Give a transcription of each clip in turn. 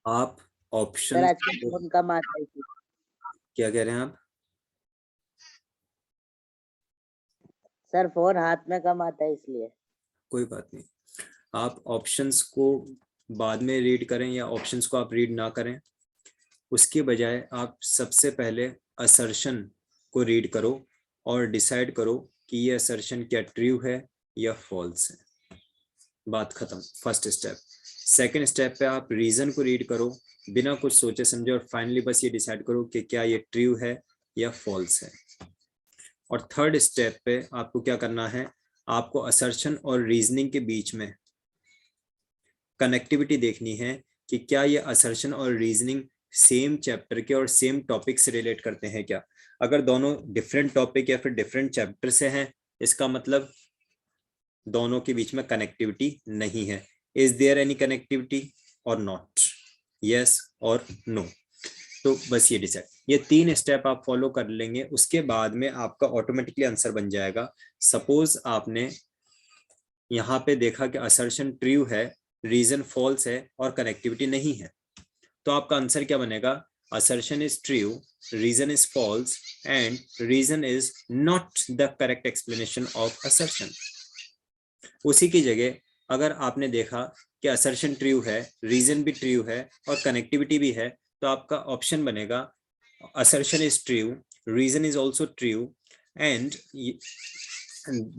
आप sir option आजकल phone कम आता है इसलिए। क्या कह रहे हैं आप? सर फोन हाथ में कम आता है इसलिए। कोई बात नहीं, आप ऑप्शंस को बाद में रीड करें या ऑप्शंस को आप रीड ना करें, उसके बजाय आप सबसे पहले असर्शन को रीड करो और डिसाइड करो कि ये असर्शन क्या ट्रू है या फॉल्स है। बात खत्म, फर्स्ट स्टेप। सेकंड स्टेप पे आप रीजन को रीड करो बिना कुछ सोचे समझे और फाइनली बस ये डिसाइड करो कि क्या ये ट्रू है या फॉल्स है। और थर्ड स्टेप पे आपको क्या करना है, आपको असर्शन और रीजनिंग के बीच में कनेक्टिविटी देखनी है कि क्या ये असर्शन और रीजनिंग सेम चैप्टर के और सेम टॉपिक से रिलेट करते हैं क्या। अगर दोनों डिफरेंट टॉपिक या फिर डिफरेंट चैप्टर से हैं, इसका मतलब दोनों के बीच में कनेक्टिविटी नहीं है। इज देयर एनी कनेक्टिविटी और नॉट, यस और नो। तो बस ये डिसाइड, ये 3 स्टेप आप फॉलो कर लेंगे, उसके बाद में आपका ऑटोमेटिकली आंसर बन जाएगा। सपोज आपने यहाँ पे देखा कि असर्शन ट्रू है, रीजन फॉल्स है और कनेक्टिविटी नहीं है, तो आपका आंसर क्या बनेगा? assertion is true, reason is false and reason is not the correct explanation of assertion। उसी की जगह अगर आपने देखा कि assertion ट्रू है, रीजन भी ट्रू है और कनेक्टिविटी भी है, तो आपका ऑप्शन बनेगा assertion is true, reason is also true and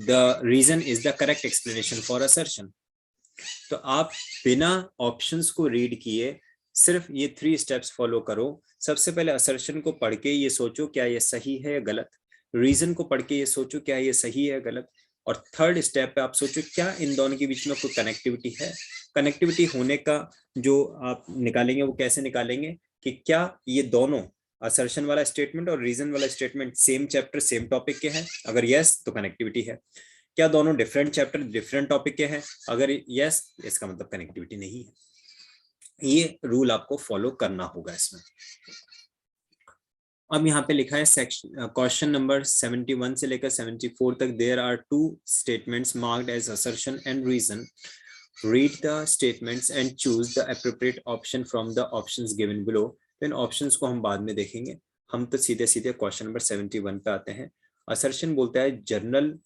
the reason is the correct explanation for assertion। तो आप बिना ऑप्शंस को रीड किए सिर्फ ये 3 स्टेप्स फॉलो करो। सबसे पहले असर्शन को पढ़ के ये सोचो क्या ये सही है या गलत, रीजन को पढ़ के ये सोचो क्या ये सही है या गलत, और थर्ड स्टेप पे आप सोचो क्या इन दोनों के बीच में कोई कनेक्टिविटी है। कनेक्टिविटी होने का जो आप निकालेंगे वो कैसे निकालेंगे कि क्या ये दोनों असर्शन वाला स्टेटमेंट और रीजन वाला statement same chapter same topic के हैं, अगर यस तो कनेक्टिविटी है। क्या दोनों डिफरेंट चैप्टर डिफरेंट टॉपिक के हैं, अगर यस इसका मतलब कनेक्टिविटी नहीं है। ये रूल आपको फॉलो करना होगा इसमें। अब यहाँ पे लिखा है सेक्शन क्वेश्चन नंबर 71 से लेकर 74 तक there are 2 statements marked as assertion and reason, read the statements and choose the appropriate option from the options given below. इन ऑप्शंस को हम बाद में देखेंगे, हम तो सीधे सीधे क्वेश्चन नंबर 71 पे आते हैं। असर्शन बोलता है journal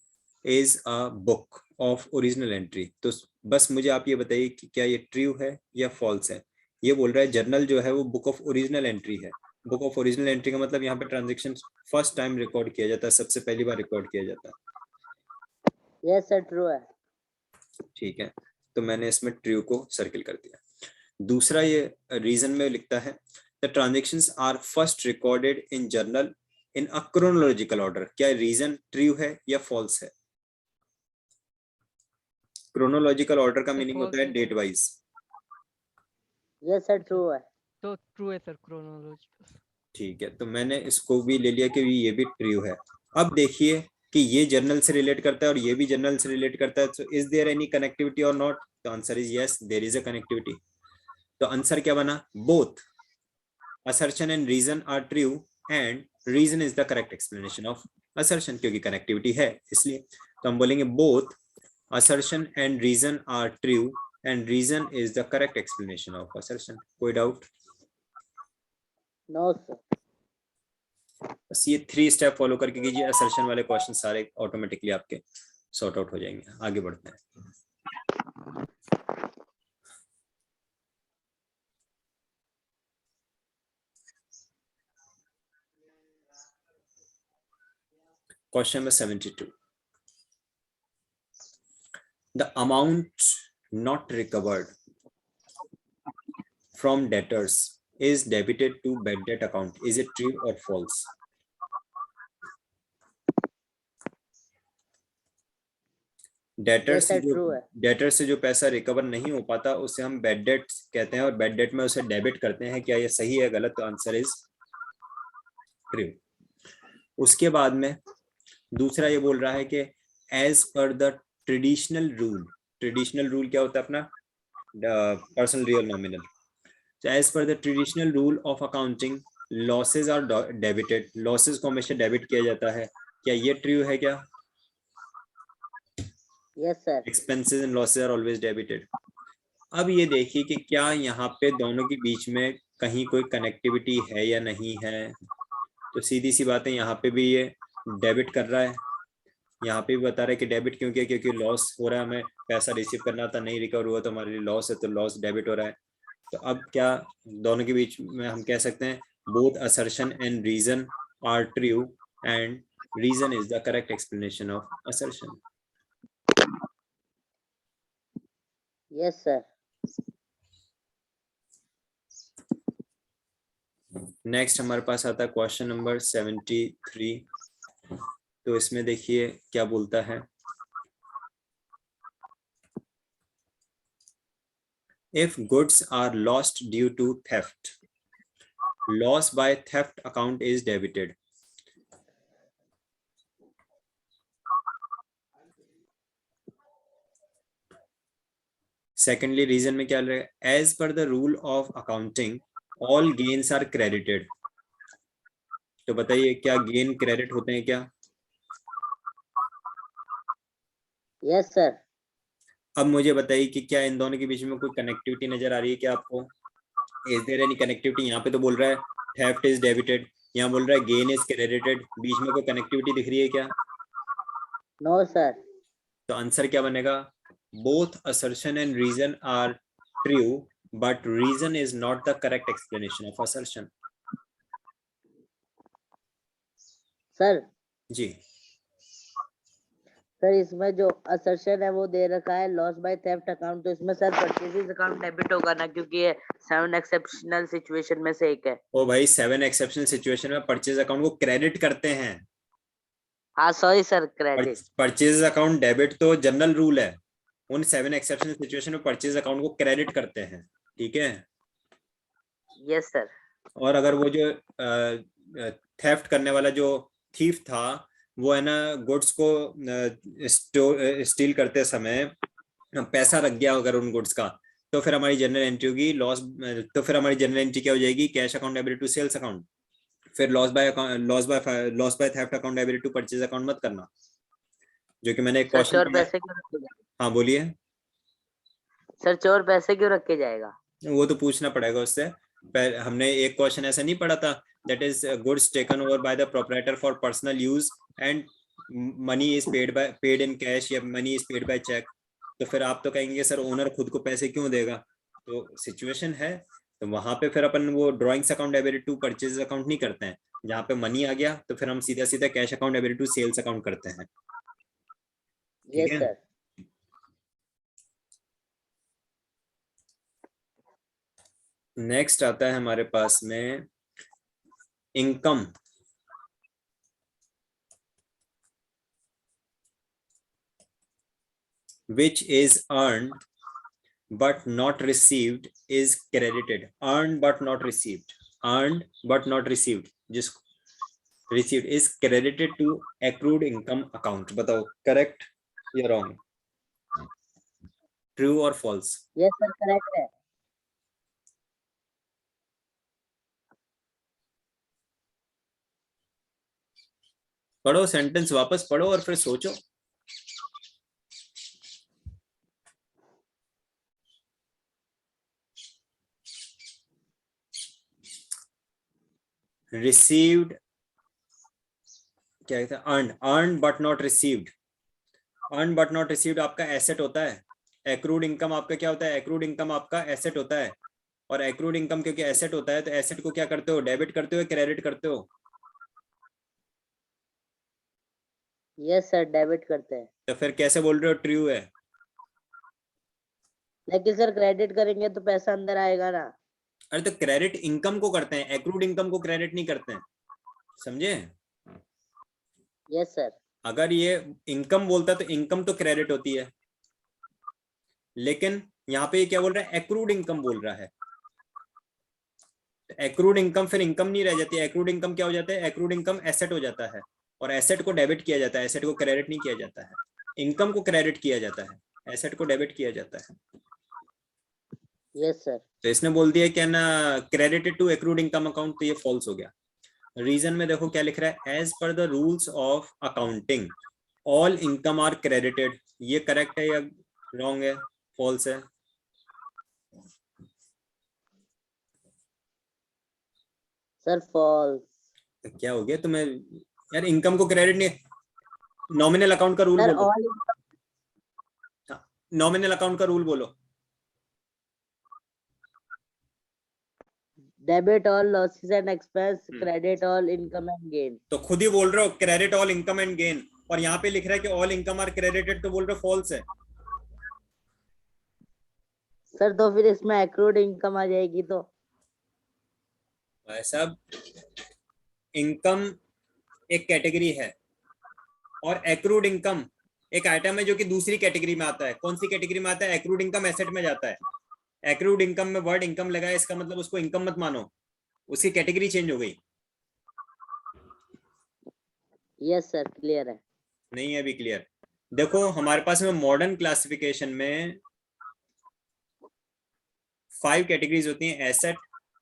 is a book of original entry. तो बस मुझे आप ये बताइए कि क्या ये ट्रू है या फॉल्स है। ये बोल रहा है जर्नल जो है वो बुक ऑफ ओरिजिनल एंट्री है। बुक ऑफ ओरिजिनल एंट्री का मतलब यहाँ पे ट्रांजेक्शन फर्स्ट टाइम रिकॉर्ड किया जाता है, सबसे पहली बार रिकॉर्ड किया जाता है। यस सर ट्रू है। ठीक है, तो मैंने इसमें ट्रू को सर्किल कर दिया। दूसरा ये रीजन में लिखता है the transactions are first recorded in journal in a chronological order. क्या रीजन ट्रू है या फॉल्स है? क्रोनोलॉजिकल ऑर्डर का मीनिंग होता है date wise. Yes sir true है। तो ट्रू है सर क्रोनोलॉजिकल। ठीक है, तो मैंने इसको भी ले लिया कि ये भी ट्रू है। अब देखिए कि ये जर्नल से रिलेट करता है और ये भी जर्नल से रिलेट करता है, तो इज देयर एनी कनेक्टिविटी और नॉट? तो answer is yes, there is a connectivity. तो आंसर क्या बना? Both assertion and reason are true and reason is the correct explanation of assertion, क्योंकि कनेक्टिविटी है इसलिए। तो हम बोलेंगे both assertion and reason are true and reason is the correct explanation of assertion। कोई डाउट? No sir. बस ये 3 step follow करके कीजिए, असर्शन वाले क्वेश्चन सारे ऑटोमेटिकली आपके सॉर्ट आउट हो जाएंगे। आगे बढ़ते हैं। Question number 72, the amount not recovered from debtors is debited to bad debt account, is it true or false? Debtor से जो पैसा रिकवर नहीं हो पाता उसे हम बैड डेट कहते हैं और बैड डेट में उसे डेबिट करते हैं। क्या ये सही है गलत? तो आंसर इज ट्रू। उसके बाद में दूसरा ये बोल रहा है कि as per the traditional rule, traditional rule क्या होता है अपना? Personal real nominal. तो as per the traditional rule of accounting losses are debited, losses को हमेशा डेबिट किया जाता है। क्या ये ट्रू है क्या? Yes sir। Expenses and losses are always debited। अब ये देखिए कि क्या यहाँ पे दोनों के बीच में कहीं कोई कनेक्टिविटी है या नहीं है। तो सीधी सी बात है, यहाँ पे भी ये डेबिट कर रहा है, यहाँ पे भी बता रहा है कि डेबिट क्यों किया, क्योंकि लॉस हो रहा है, हमें पैसा रिसीव करना था, नहीं रिकवर हुआ तो हमारे लिए लॉस है, तो लॉस डेबिट हो रहा है। तो अब क्या दोनों के बीच में हम कह सकते हैं both assertion and reason are true and reason is the correct explanation of assertion. Yes sir. Next हमारे पास आता है क्वेश्चन नंबर 73। तो इसमें देखिए क्या बोलता है, if goods are lost due to theft, loss by theft account is debited. Secondly, reason में क्या रहेगा, as per the rule of accounting all gains are credited. तो बताइए क्या गेन क्रेडिट होते हैं क्या? Yes sir. अब मुझे बताइए कि क्या इन दोनों के बीच में कोई कनेक्टिविटी नजर आ रही है क्या आपको? Is there any connectivity? यहाँ पे तो बोल रहा है थेफ्ट इज डेबिटेड, यहाँ बोल रहा है गेन इज क्रेडिटेड, बीच में कोई कनेक्टिविटी दिख रही है क्या? No sir. तो आंसर क्या बनेगा, both assertion and reason are true but reason is not the correct explanation of assertion. Sir ji sir इसमें जो असर्शन है वो दे रखा है लॉस बाय थेफ्ट अकाउंट, तो इसमें सर परचेजेस अकाउंट डेबिट होगा ना, क्योंकि ये 7 एक्सेप्शनल सिचुएशन में से एक है। ओ भाई 7 एक्सेप्शनल सिचुएशन में परचेज अकाउंट को क्रेडिट करते हैं। हाँ sorry sir, credit. Purchase account debit तो जनरल रूल है, उन 7 एक्सेप्शनल सिचुएशन में परचेज अकाउंट को क्रेडिट करते हैं, ठीक है। Yes sir. और अगर वो जो थेफ्ट करने वाला जो थीफ था वो है ना गुड्स को स्टील करते समय पैसा रख गया अगर उन गुड्स का, तो फिर हमारी जनरल एंट्री होगी लॉस, तो फिर हमारी जनरल एंट्री क्या हो जाएगी, cash account debit to sales account. फिर loss by theft account debit to purchase account मत करना, जो कि मैंने एक सर क्वेश्चन चोर पैसे क्यों रखे जाएगा? हाँ बोलिए। सर चोर पैसे क्यों रखे जाएगा? वो तो पूछना पड़ेगा उससे। हमने एक क्वेश्चन ऐसा नहीं पढ़ा था, that is goods taken over by the proprietor for personal use and money is paid in cash या money is paid by cheque. तो फिर आप तो कहेंगे सर ओनर खुद को पैसे क्यों देगा, तो सिचुएशन है, तो वहां पे फिर अपन वो drawings account debit to purchase account नहीं करते हैं, जहाँ पे मनी आ गया तो फिर हम सीधा सीधा cash account debit to sales account करते हैं, ठीक यस है। सर। नेक्स्ट आता है हमारे पास में income. which is earned but not received is credited. Earned but not received, earned but not received, just received is credited to accrued income account. बताओ correct या रॉन्ग, ट्रू और false? Yes sir correct है। पढ़ो sentence, वापस पढ़ो और फिर सोचो। रिसीव्ड क्या कहते हैं, earn, earn but not received. Earn but not received आपका एसेट होता है, एक्रूड इनकम आपका क्या होता है, एक्रूड इनकम आपका एसेट होता है, और एक्रूड इनकम क्योंकि एसेट होता है तो एसेट को क्या करते हो, डेबिट करते हो, क्रेडिट करते हो? यस सर डेबिट करते हैं। तो फिर कैसे बोल रहे हो ट्रू है? लेकिन सर क्रेडिट करेंगे तो पैसा अंदर आएगा ना। अरे तो क्रेडिट इनकम को करते हैं, एक्रूड इनकम को क्रेडिट नहीं करते हैं, समझे? Yes sir. अगर ये इनकम बोलता तो इनकम तो क्रेडिट होती है, लेकिन यहाँ पे ये क्या बोल रहा है, एक्रूड इनकम बोल रहा है। एक्रूड इनकम फिर इनकम नहीं रह जाती, एक्रूड इनकम क्या हो जाता है, एक्रूड इनकम एसेट हो जाता है, और एसेट को डेबिट किया जाता है, एसेट को क्रेडिट नहीं किया जाता है, इनकम को क्रेडिट किया जाता है, एसेट को डेबिट किया जाता है। Yes sir. तो इसने बोल दिया क्या ना credited to accrued income account, तो ये फॉल्स हो गया। रीजन में देखो क्या लिख रहा है, as per the rules of accounting all income are credited, ये करेक्ट है या रॉन्ग है, फॉल्स है? Sir false. क्या हो गया तुम्हें यार? इनकम को क्रेडिट नहीं, नॉमिनल अकाउंट का रूल सर बोलो, ऑल नॉमिनल अकाउंट का रूल बोलो। Debit all losses and expense, credit all income and gain. तो खुद ही बोल रहे हो credit all income and gain, और यहाँ पे लिख रहा है कि ऑल इनकम आर क्रेडिटेड, तो बोल रहे हो फॉल्स है। सर तो फिर इसमें एक्रूड इनकम आ जाएगी तो। भाई साहब, इनकम एक कैटेगरी है और एक्रूड इनकम एक आइटम है जो कि दूसरी कैटेगरी में आता है। कौन सी कैटेगरी में आता है? एक्रूड इनकम एसेट में जाता है। एक्रूड इनकम में वर्ड इनकम लगा है, इसका मतलब उसको इनकम मत मानो, उसकी कैटेगरी चेंज हो गई। यस सर, क्लियर है। नहीं है अभी क्लियर? देखो हमारे पास में मॉडर्न क्लासिफिकेशन में 5 कैटेगरीज होती हैं: asset,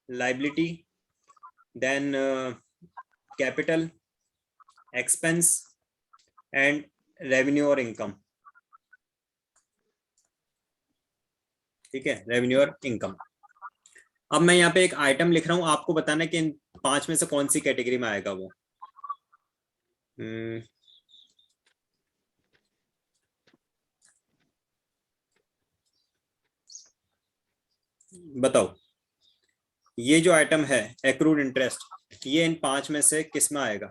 liability, then capital, expense and revenue और इनकम। ठीक है, रेवेन्यू और इनकम। अब मैं यहाँ पे एक आइटम लिख रहा हूं, आपको बताना है कि इन 5 में से कौन सी कैटेगरी में आएगा वो। बताओ, ये जो आइटम है एक्रूड इंटरेस्ट, ये इन 5 में से किस में आएगा?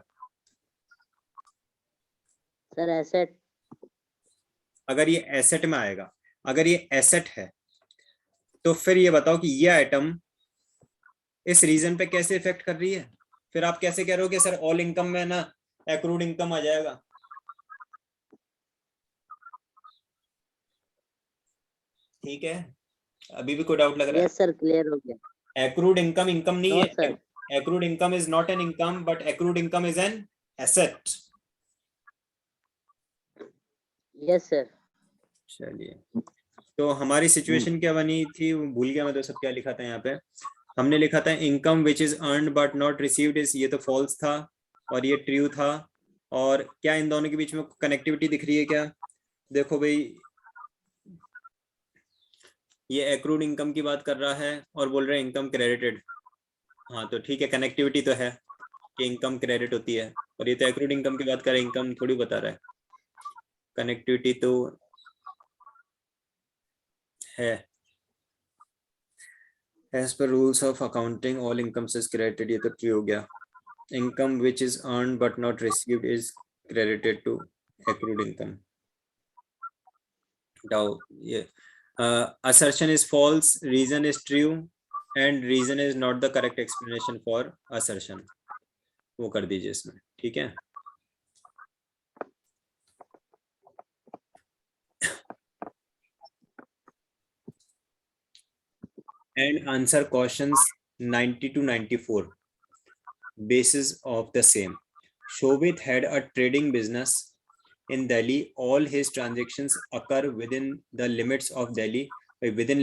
Sir asset. अगर ये एसेट में आएगा, अगर ये एसेट है, तो फिर ये बताओ कि ये आइटम इस रीजन पे कैसे इफेक्ट कर रही है? फिर आप कैसे कह रहे हो कि सर ऑल इनकम में ना एक्रूड इनकम आ जाएगा? ठीक है, अभी भी कोई डाउट लग रहा है? यस सर, क्लियर हो गया। एक्रूड इनकम इनकम नहीं नो है। Sir. Accrued income is not an income, but accrued income is an asset. Yes sir. चलिए, तो हमारी सिचुएशन क्या बनी थी वो भूल गया मैं, तो सब क्या लिखा था यहाँ पे? हमने लिखा था income which is earned but not received is, ये तो फॉल्स था और ये ट्रू था। और क्या इन दोनों के बीच में कनेक्टिविटी दिख रही है क्या? देखो भाई, ये एक्रूड इनकम की बात कर रहा है और बोल रहे हैं इनकम क्रेडिटेड। हाँ तो ठीक है, कनेक्टिविटी तो है कि इनकम क्रेडिट होती है, और ये तो एक्रूड इनकम की बात कर रहा है, इनकम थोड़ी बता रहा है। कनेक्टिविटी तो है। As per rules of accounting all income is credited, ये तो ट्रू हो गया। Income which is earn but not received is credited to accrued income. डाउ ये assertion is false, reason is true and reason is not the correct explanation for assertion, वो कर दीजिए इसमें। ठीक है, and answer questions 90 to 94 basis of the same. Shobit had a trading business in Delhi. All his transactions occur within the limits of Delhi. Within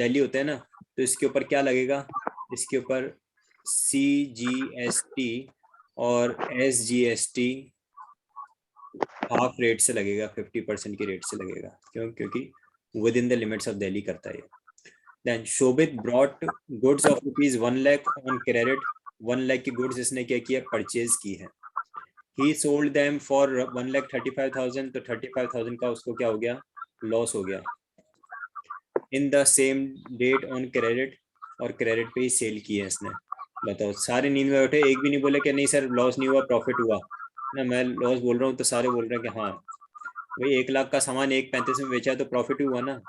Delhi होता है ना, तो इसके ऊपर क्या लगेगा? इसके ऊपर CGST और SGST हाफ रेट से लगेगा, 50% की रेट से लगेगा। क्यों? क्योंकि within the limits of Delhi करता है। Then Shobhit brought goods of ₹1 lakh on credit. 1 lakh की गुड्स इसने क्या किया? परचेज की है। ही सोल्ड देम फॉर 1,35,000, तो 35,000 का उसको क्या हो गया? लॉस हो गया। In the same date on credit, और क्रेडिट पे ही सेल की है इसने। बताओ, सारे नींद में बैठे, एक भी नहीं बोले कि नहीं सर लॉस नहीं हुआ प्रॉफिट हुआ ना। मैं लॉस बोल रहा हूँ तो सारे बोल रहे हैं कि हाँ भाई 1 लाख का सामान 1,35 में बेचा तो प्रॉफिट हुआ ना।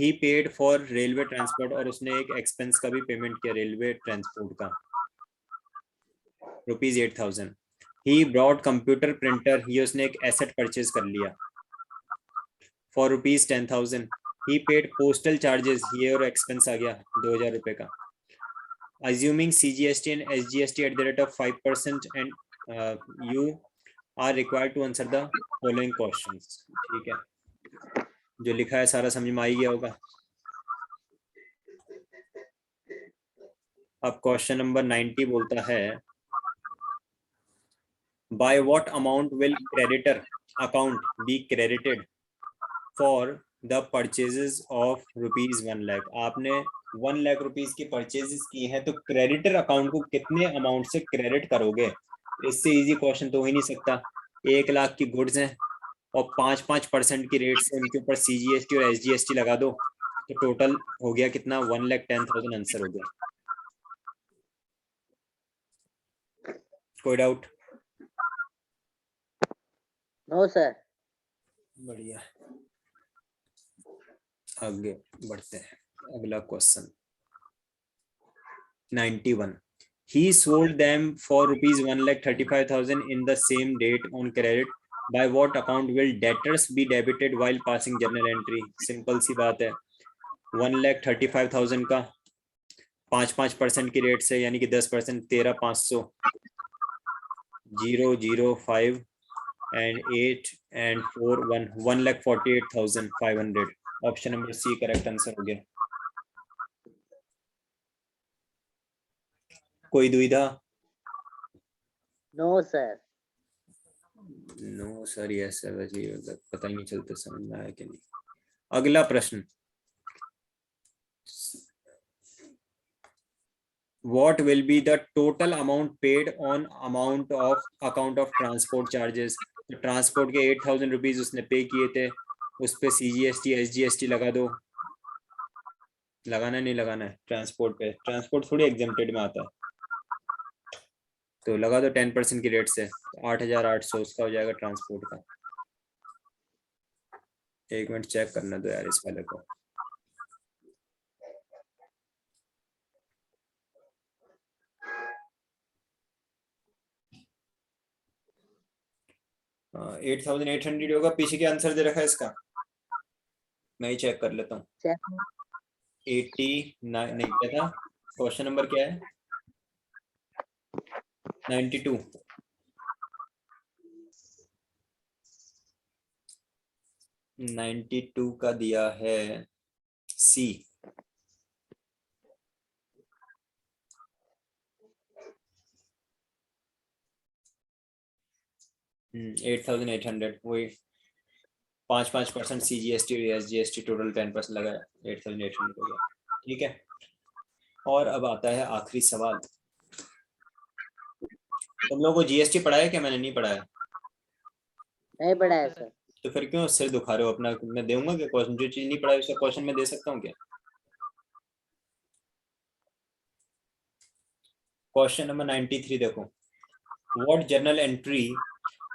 ही पेड फॉर रेलवे ट्रांसपोर्ट, और उसने एक एक्सपेंस का भी पेमेंट किया रेलवे ट्रांसपोर्ट का, ₹8,000। ही ब्रॉड कंप्यूटर प्रिंटर, ही उसने एक एसेट परचेज कर लिया for ₹10,000। He paid postal charges, ये और एक्सपेंस आ गया 2,000 रुपए का। Assuming CGST and SGST at the rate of 5%, and you are required to answer the following questions. ठीक है, जो लिखा है सारा समझ में आ ही गया होगा। अब क्वेश्चन नंबर 90 बोलता है, by what amount will creditor account be credited for the purchases of ₹1 lakh, आपने 1 लाख रुपीज की परचेजेस की हैं, तो क्रेडिटर अकाउंट को कितने अमाउंट से क्रेडिट करोगे? इससे इजी क्वेश्चन तो हो ही नहीं सकता। 1 लाख की गुड्स हैं और 5% की रेट से उनके ऊपर CGST और SGST लगा दो, तो टोटल हो गया कितना? 1,10,000 आंसर हो गया। कोई डाउट? No sir. बढ़िया, आगे बढ़ते हैं। अगला question 91, he sold them for ₹1,35,000 in the same date on credit. By what account will debtors be debited while passing journal entry? Simple सी बात है, 1,35,000 का 5% की रेट से, यानी कि 10%, 13,500, 005 and 8 and 4 1, 1,48,500। Option number C correct answer हो गया। कोई दुविधा? No sir. No sir, yes sir, वैसे पता ही नहीं चलता समझ में आया कि नहीं। अगला प्रश्न, what will be the total amount paid on amount of account of transport charges? तो ट्रांसपोर्ट के 8,000 रुपीज उसने पे किए थे, उस पे CGST SGST लगा दो। लगाना नहीं लगाना है? ट्रांसपोर्ट पे, ट्रांसपोर्ट थोड़ी एग्जेम्प्टेड में आता है, तो लगा दो 10% की रेट से, 8,800 उसका हो जाएगा ट्रांसपोर्ट का। एक मिनट चेक करना दो यार इस वाले को। हाँ, 8,800 होगा। पीछे के आंसर दे रखा है इसका, मैं ही चेक कर लेता हूँ। 89 नहीं, क्या था क्वेश्चन नंबर? क्या है? 92। 92 का दिया है सी। 8,800, वही 5% CGST और SGST, टोटल 10% लगा, 8,800 हो गया। ठीक है, और अब आता है आखिरी सवाल। तुम लोगों को GST पढ़ाया क्या? मैंने नहीं पढ़ाया। नहीं पढ़ा है सर। तो फिर क्यों सिर दुखा रहे हो अपना? मैं दूंगा क्या क्वेश्चन? जो चीज नहीं पढ़ाई उसका क्वेश्चन मैं दे सकता हूँ क्या? क्वेश्चन नंबर 93 देखो, what journal entry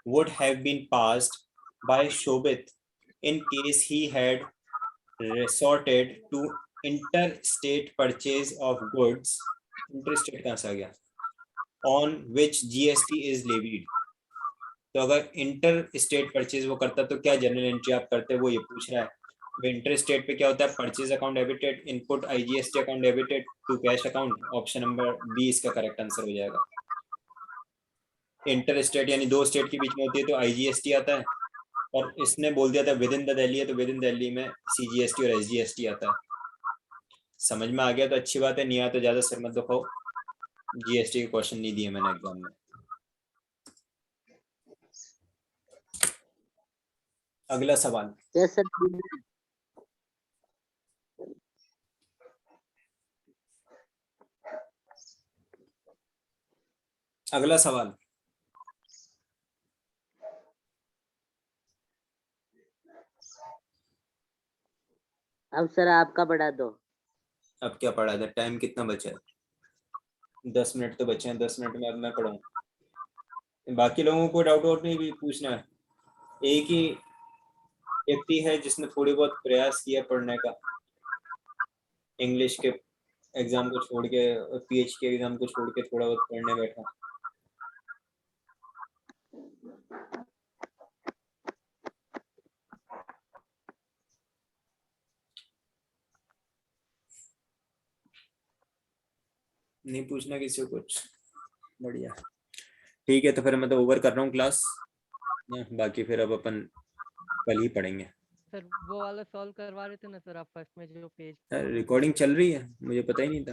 would have been passed by Shobit in case he had resorted to interstate purchase of goods, interstate कहाँ से आ गया, on which GST is levied। तो अगर इंटर स्टेट परचेज वो करता तो क्या जर्नल एंट्री आप करते, वो ये पूछ रहा है। इंटर स्टेट पे क्या होता है? Purchase account debited, input IGST account debited to cash account. Option number B इसका करेक्ट आंसर हो जाएगा। इंटर स्टेट यानी दो स्टेट के बीच में होती है तो IGST आता है, और इसने बोल दिया था विद इन द दिल्ली है, तो विद इन दिल्ली में CGST और SGST आता है। समझ में आ गया तो अच्छी बात है, नहीं आया तो ज्यादा सिर मत दुखाओ, GST के क्वेश्चन नहीं दिए मैंने एग्जाम में। अगला सवाल, यस सर। अगला सवाल, अब सर आपका पढ़ा दो। अब क्या पढ़ा था? टाइम कितना बचा है? 10 मिनट तो बचे हैं, 10 मिनट में अब मैं पढ़ूँ। बाकी लोगों को डाउट आउट नहीं भी पूछना है। एक ही व्यक्ति है जिसने थोड़ी बहुत प्रयास किया पढ़ने का, इंग्लिश के एग्जाम को छोड़ के और PH के एग्जाम को छोड़ के थोड़ा बहुत पढ़ने बैठा। नहीं पूछना किसी को कुछ? बढ़िया, ठीक है, तो फिर मैं तो ओवर कर रहा हूँ क्लास, बाकी फिर अब अपन कल ही पढ़ेंगे। सर वो वाला सॉल्व करवा रहे थे ना सर आप फर्स्ट में जो पेज रिकॉर्डिंग चल रही है, मुझे पता ही नहीं था।